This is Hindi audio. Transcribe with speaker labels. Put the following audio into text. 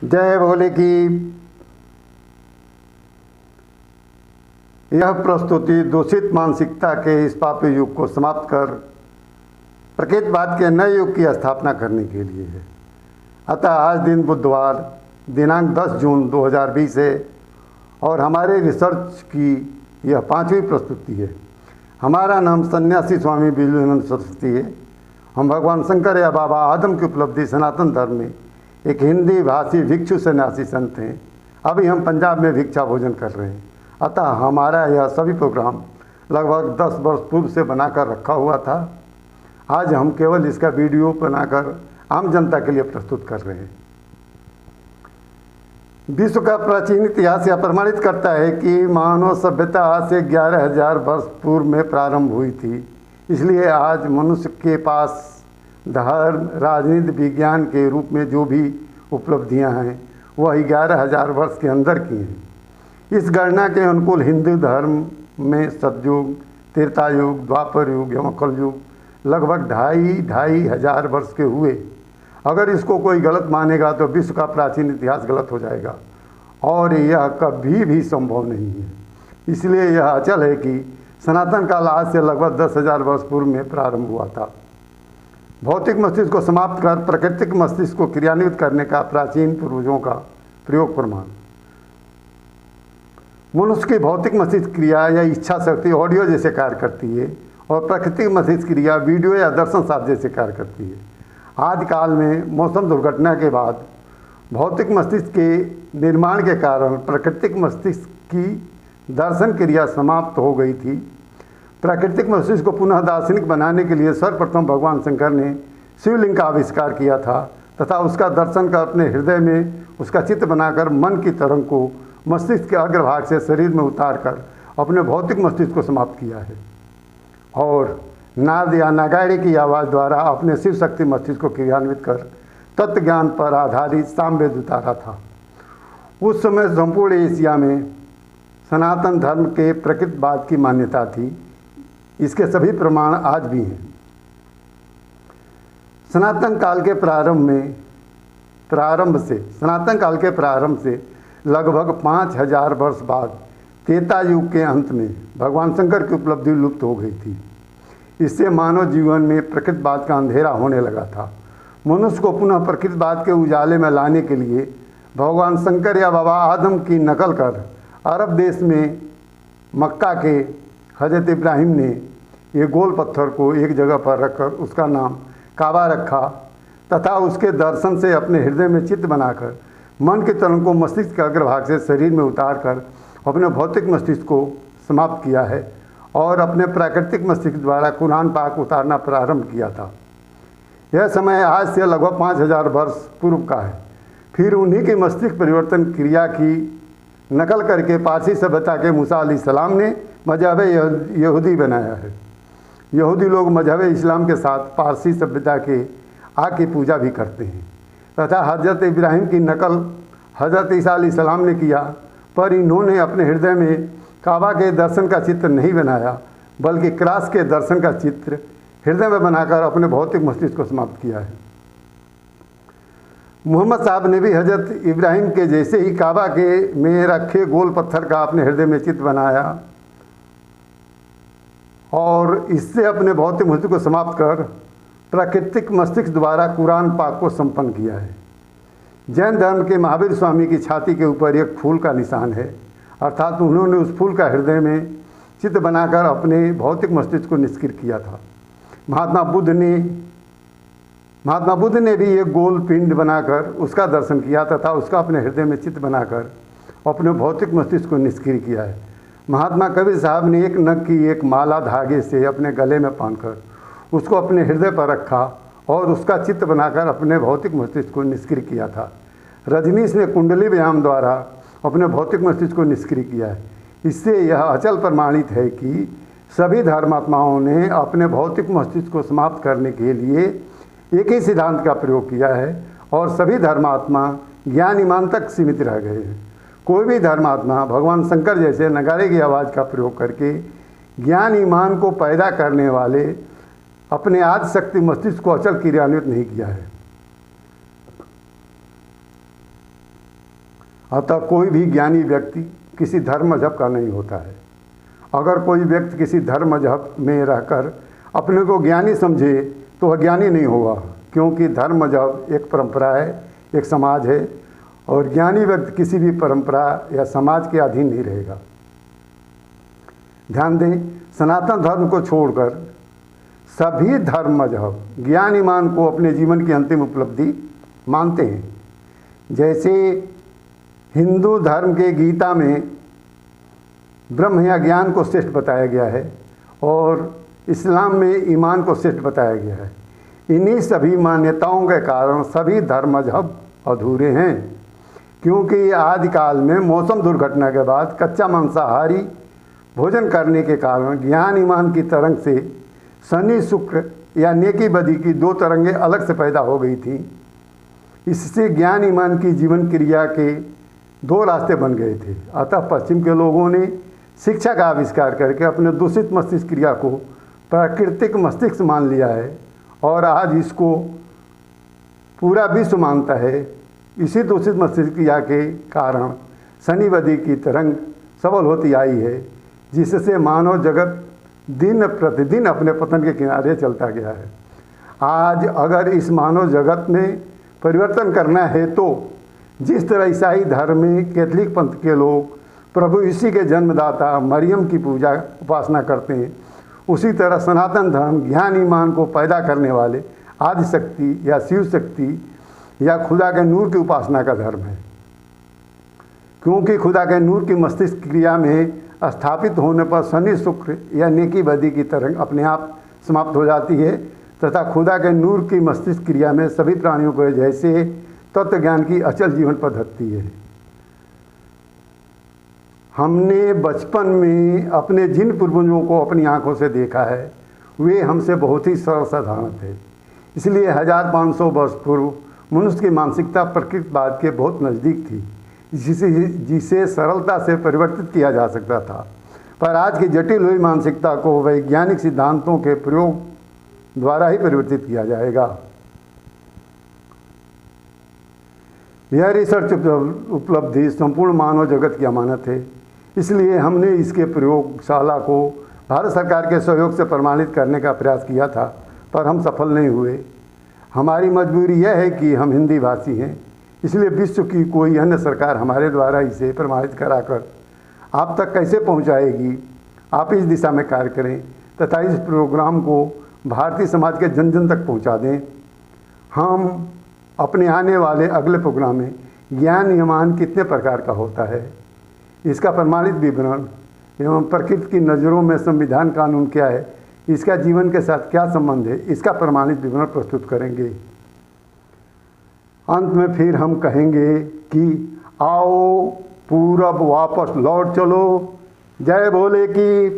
Speaker 1: जय भोले की यह प्रस्तुति दूषित मानसिकता के इस पापी युग को समाप्त कर प्रकृतवाद के नए युग की स्थापना करने के लिए है। अतः आज दिन बुधवार दिनांक 10 जून 2020 है और हमारे रिसर्च की यह 5वीं प्रस्तुति है। हमारा नाम सन्यासी स्वामी बिजलानंद सरस्वती है। हम भगवान शंकर या बाबा आदम की उपलब्धि सनातन धर्म में एक हिंदी भाषी भिक्षु सन्यासी संत हैं। अभी हम पंजाब में भिक्षा भोजन कर रहे हैं। अतः हमारा यह सभी प्रोग्राम लगभग 10 वर्ष पूर्व से बनाकर रखा हुआ था। आज हम केवल इसका वीडियो बनाकर आम जनता के लिए प्रस्तुत कर रहे हैं। विश्व का प्राचीन इतिहास यह प्रमाणित करता है कि मानव सभ्यता आज से 11,000 वर्ष पूर्व में प्रारंभ हुई थी। इसलिए आज मनुष्य के पास धर्म, राजनीति, विज्ञान के रूप में जो भी उपलब्धियां हैं वह 11,000 वर्ष के अंदर की हैं। इस गणना के अनुकूल हिंदू धर्म में सतयुग, त्रेता युग, द्वापर युग एवं कलयुग लगभग 2,500 वर्ष के हुए। अगर इसको कोई गलत मानेगा तो विश्व का प्राचीन इतिहास गलत हो जाएगा और यह कभी भी संभव नहीं है। इसलिए यह अचल है कि सनातन काल आज से लगभग 10,000 वर्ष पूर्व में प्रारंभ हुआ था। भौतिक मस्तिष्क को समाप्त कर प्राकृतिक मस्तिष्क को क्रियान्वित करने का प्राचीन पूर्वजों का प्रयोग प्रमाण। मनुष्य की भौतिक मस्तिष्क क्रिया या इच्छा शक्ति ऑडियो जैसे कार्य करती है और प्राकृतिक मस्तिष्क क्रिया वीडियो या दर्शन साध्य जैसे कार्य करती है। आदिकाल में मौसम दुर्घटना के बाद भौतिक मस्तिष्क के निर्माण के कारण प्राकृतिक मस्तिष्क की दर्शन क्रिया समाप्त हो गई थी। प्राकृतिक मस्तिष्क को पुनः दार्शनिक बनाने के लिए सर्वप्रथम भगवान शंकर ने शिवलिंग का आविष्कार किया था तथा उसका दर्शन कर अपने हृदय में उसका चित्र बनाकर मन की तरंग को मस्तिष्क के अग्रभाग से शरीर में उतारकर अपने भौतिक मस्तिष्क को समाप्त किया है और नाद या नगाड़े की आवाज़ द्वारा अपने शिव शक्ति मस्तिष्क को क्रियान्वित कर तत्व ज्ञान पर आधारित सामवेद उतारा था। उस समय संपूर्ण एशिया में सनातन धर्म के प्रकृतवाद की मान्यता थी। इसके सभी प्रमाण आज भी हैं। सनातन काल के प्रारंभ से लगभग 5,000 वर्ष बाद त्रेता युग के अंत में भगवान शंकर की उपलब्धि लुप्त हो गई थी। इससे मानव जीवन में प्रकृतवाद का अंधेरा होने लगा था। मनुष्य को पुनः प्रकृतवाद के उजाले में लाने के लिए भगवान शंकर या बाबा आदम की नकल कर अरब देश में मक्का के हजरत इब्राहिम ने ये गोल पत्थर को एक जगह पर रखकर उसका नाम काबा रखा तथा उसके दर्शन से अपने हृदय में चित्त बनाकर मन के तरंग को मस्तिष्क के अग्रभाग से शरीर में उतारकर अपने भौतिक मस्तिष्क को समाप्त किया है और अपने प्राकृतिक मस्तिष्क द्वारा कुरान पाक उतारना प्रारंभ किया था। यह समय आज से लगभग 5,000 वर्ष पूर्व का है। फिर उन्हीं की मस्तिष्क परिवर्तन क्रिया की नकल करके पारसी सभ्यता के मूसा अलैहिस्सलाम ने मजहब यहूदी बनाया है। यहूदी लोग मजहब इस्लाम के साथ पारसी सभ्यता के आग की पूजा भी करते हैं तथा हजरत इब्राहिम की नकल हजरत ईसा अलैहिस्सलाम ने किया, पर इन्होंने अपने हृदय में काबा के दर्शन का चित्र नहीं बनाया बल्कि क्रास के दर्शन का चित्र हृदय में बनाकर अपने भौतिक मस्तिष्क को समाप्त किया है। मोहम्मद साहब ने भी हजरत इब्राहिम के जैसे ही काबा के में रखे गोल पत्थर का अपने हृदय में चित्र बनाया और इससे अपने भौतिक मस्तिष्क को समाप्त कर प्राकृतिक मस्तिष्क द्वारा कुरान पाक को संपन्न किया है। जैन धर्म के महावीर स्वामी की छाती के ऊपर एक फूल का निशान है, अर्थात उन्होंने उस फूल का हृदय में चित्र बनाकर अपने भौतिक मस्तिष्क को निष्क्रिय किया था। महात्मा बुद्ध ने भी एक गोल पिंड बनाकर उसका दर्शन किया तथा उसका अपने हृदय में चित्र बनाकर अपने भौतिक मस्तिष्क को निष्क्रिय किया है। महात्मा कबीर साहब ने एक नग की एक माला धागे से अपने गले में बांधकर उसको अपने हृदय पर रखा और उसका चित्र बनाकर अपने भौतिक मस्तिष्क को निष्क्रिय किया था। रजनीश ने कुंडली व्यायाम द्वारा अपने भौतिक मस्तिष्क को निष्क्रिय किया है। इससे यह अचल प्रमाणित है कि सभी धर्मात्माओं ने अपने भौतिक मस्तिष्क को समाप्त करने के लिए एक ही सिद्धांत का प्रयोग किया है और सभी धर्मात्मा ज्ञान ईमान तक सीमित रह गए हैं। कोई भी धर्मात्मा भगवान शंकर जैसे नगाड़े की आवाज़ का प्रयोग करके ज्ञान ईमान को पैदा करने वाले अपने आदि शक्ति मस्तिष्क को अचल क्रियान्वित नहीं किया है। अतः कोई भी ज्ञानी व्यक्ति किसी धर्म मजहब का नहीं होता है। अगर कोई व्यक्ति किसी धर्म मजहब में रहकर अपने को ज्ञानी समझे तो वह ज्ञानी नहीं होगा, क्योंकि धर्म मजहब एक परंपरा है, एक समाज है, और ज्ञानी व्यक्ति किसी भी परंपरा या समाज के अधीन नहीं रहेगा। ध्यान दें, सनातन धर्म को छोड़कर सभी धर्म मजहब ज्ञान ईमान को अपने जीवन की अंतिम उपलब्धि मानते हैं। जैसे हिंदू धर्म के गीता में ब्रह्म या ज्ञान को श्रेष्ठ बताया गया है और इस्लाम में ईमान को श्रेष्ठ बताया गया है। इन्हीं सभी मान्यताओं के कारण सभी धर्म मजहब अधूरे हैं, क्योंकि आदिकाल में मौसम दुर्घटना के बाद कच्चा मांसाहारी भोजन करने के कारण ज्ञान ईमान की तरंग से शनि शुक्र या नेकी बदी की दो तरंगें अलग से पैदा हो गई थी। इससे ज्ञान ईमान की जीवन क्रिया के दो रास्ते बन गए थे। अतः पश्चिम के लोगों ने शिक्षा का आविष्कार करके अपने दूषित मस्तिष्क क्रिया को प्राकृतिक मस्तिष्क मान लिया है और आज इसको पूरा विश्व मानता है। इसी दूषित मस्तिष्क क्रिया के कारण शनि बदी की तरंग सबल होती आई है, जिससे मानव जगत दिन प्रतिदिन अपने पतन के किनारे चलता गया है। आज अगर इस मानव जगत में परिवर्तन करना है तो जिस तरह ईसाई धर्म में कैथोलिक पंथ के लोग प्रभु यीशु के जन्मदाता मरियम की पूजा उपासना करते हैं, उसी तरह सनातन धर्म ज्ञान ईमान को पैदा करने वाले आदि शक्ति या शिव शक्ति या खुदा के नूर की उपासना का धर्म है। क्योंकि खुदा के नूर की मस्तिष्क क्रिया में स्थापित होने पर शनि शुक्र या नेकी बदी की तरंग अपने आप समाप्त हो जाती है तथा खुदा के नूर की मस्तिष्क क्रिया में सभी प्राणियों को जैसे तत्व ज्ञान की अचल जीवन पद्धति है। हमने बचपन में अपने जिन पूर्वजों को अपनी आंखों से देखा है वे हमसे बहुत ही सरल साधारण थे। इसलिए 1500 वर्ष पूर्व मनुष्य की मानसिकता प्रकृतिवाद के बहुत नज़दीक थी, जिसे सरलता से परिवर्तित किया जा सकता था। पर आज की जटिल हुई मानसिकता को वैज्ञानिक सिद्धांतों के प्रयोग द्वारा ही परिवर्तित किया जाएगा। यह रिसर्च उपलब्धि संपूर्ण मानव जगत की अमानत है, इसलिए हमने इसके प्रयोगशाला को भारत सरकार के सहयोग से प्रमाणित करने का प्रयास किया था, पर हम सफल नहीं हुए। हमारी मजबूरी यह है कि हम हिंदी भाषी हैं, इसलिए विश्व की कोई अन्य सरकार हमारे द्वारा इसे प्रमाणित कराकर आप तक कैसे पहुंचाएगी। आप इस दिशा में कार्य करें तथा इस प्रोग्राम को भारतीय समाज के जन जन तक पहुंचा दें। हम अपने आने वाले अगले प्रोग्राम में ज्ञान ईमान कितने प्रकार का होता है, इसका प्रमाणित विवरण एवं प्रकृति की नज़रों में संविधान कानून क्या है, इसका जीवन के साथ क्या संबंध है, इसका प्रमाणित विवरण प्रस्तुत करेंगे। अंत में फिर हम कहेंगे कि आओ पूरब वापस लौट चलो। जय भोले की